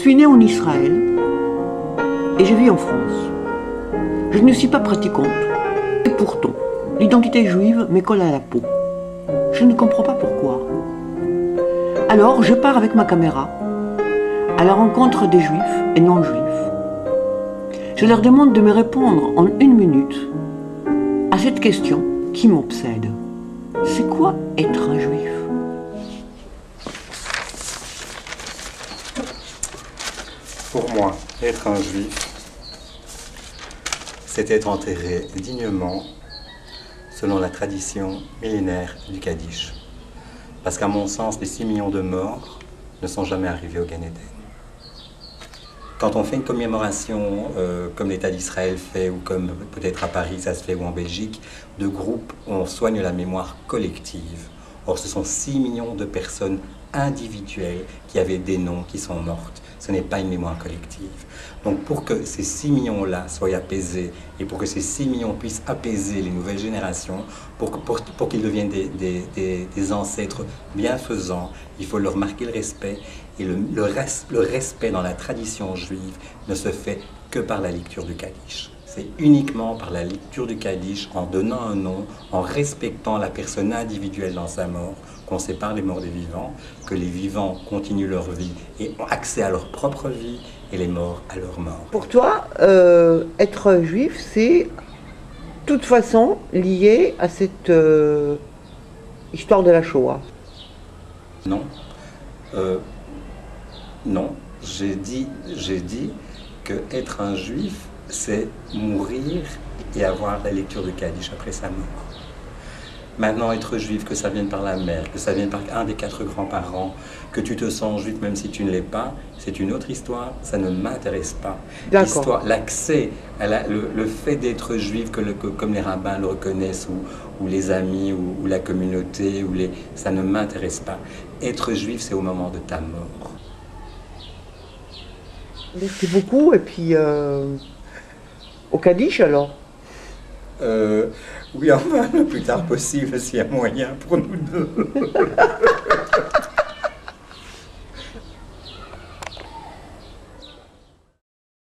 suis née en Israël et je vis en France. Je ne suis pas pratiquante et pourtant, l'identité juive me colle à la peau. Je ne comprends pas pourquoi. Alors, je pars avec ma caméra à la rencontre des juifs et non-juifs. Je leur demande de me répondre en 1 minute à cette question qui m'obsède. C'est quoi être un juif? Pour moi, être un juif, c'est être enterré dignement selon la tradition millénaire du Kaddish. Parce qu'à mon sens, les 6 millions de morts ne sont jamais arrivés au Gan Eden. Quand on fait une commémoration, comme l'État d'Israël fait, ou comme peut-être à Paris ça se fait, ou en Belgique, de groupes où on soigne la mémoire collective. Or, ce sont 6 millions de personnes individuelles qui avaient des noms qui sont mortes. Ce n'est pas une mémoire collective. Donc pour que ces 6 millions-là soient apaisés et pour que ces 6 millions puissent apaiser les nouvelles générations, pour qu'ils deviennent des ancêtres bienfaisants, il faut leur marquer le respect. Et le respect dans la tradition juive ne se fait que par la lecture du Kaddish. C'est uniquement par la lecture du Kaddish, en donnant un nom, en respectant la personne individuelle dans sa mort, qu'on sépare les morts des vivants, que les vivants continuent leur vie et ont accès à leur propre vie, et les morts à leur mort. Pour toi, être juif, c'est de toute façon lié à cette histoire de la Shoah? Non. Non. J'ai dit que être un juif, c'est mourir et avoir la lecture du Kaddish après sa mort. Maintenant, être juif, que ça vienne par la mère, que ça vienne par un des 4 grands-parents, que tu te sens juif même si tu ne l'es pas, c'est une autre histoire, ça ne m'intéresse pas. L'histoire, l'accès, le fait d'être juif, comme les rabbins le reconnaissent, ou les amis, ou la communauté, ça ne m'intéresse pas. Être juif, c'est au moment de ta mort. Merci beaucoup, et puis au Kaddish alors? Oui, enfin, le plus tard possible, s'il y a moyen pour nous deux.